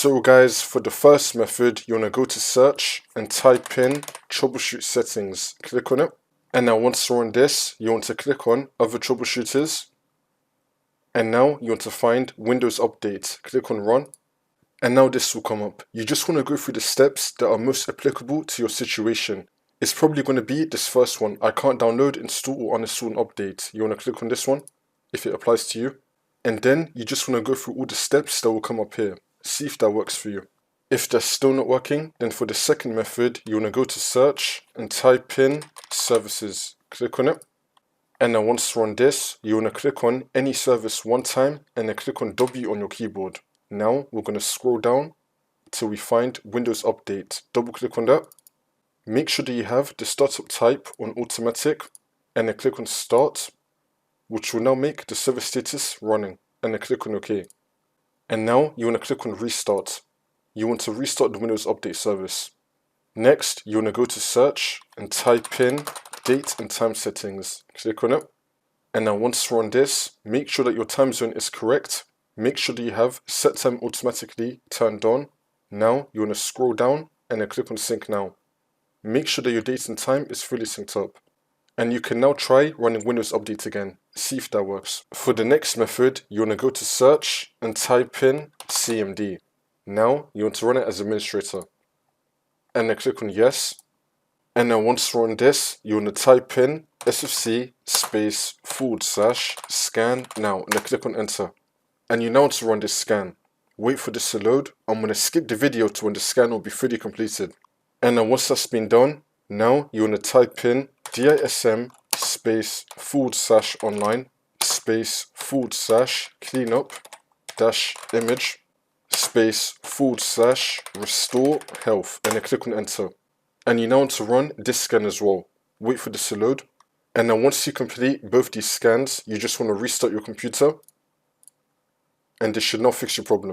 So guys, for the first method, you want to go to search and type in troubleshoot settings. Click on it. And now once you're on this, you want to click on other troubleshooters. And now you want to find Windows Update. Click on run. And now this will come up. You just want to go through the steps that are most applicable to your situation. It's probably going to be this first one. I can't download, install or uninstall an update. You want to click on this one if it applies to you. And then you just want to go through all the steps that will come up here. See if that works for you. If that's still not working, then for the second method, you want to go to search and type in services. Click on it. And now once you're on this, you want to click on any service one time and then click on W on your keyboard. Now we're going to scroll down till we find Windows Update. Double click on that. Make sure that you have the startup type on automatic and then click on start, which will now make the server status running, and then click on OK. And now you want to click on restart. You want to restart the Windows Update service. Next, you want to go to search and type in date and time settings. Click on it. And now once you're on this, make sure that your time zone is correct. Make sure that you have set time automatically turned on. Now you want to scroll down and then click on sync now. Make sure that your date and time is fully synced up. And you can now try running Windows Update again. See if that works. For the next method, you want to go to search and type in CMD. Now you want to run it as administrator. And then click on yes. And now once you're on this, you want to type in SFC space / scan now and then click on enter. And you now want to run this scan. Wait for this to load. I'm going to skip the video to when the scan will be fully completed. And then once that's been done, now you want to type in DISM space / online space / cleanup - image space / restore health and then click on enter. And you now want to run this scan as well. Wait for this to load. And then once you complete both these scans, you just want to restart your computer. And this should now fix your problem.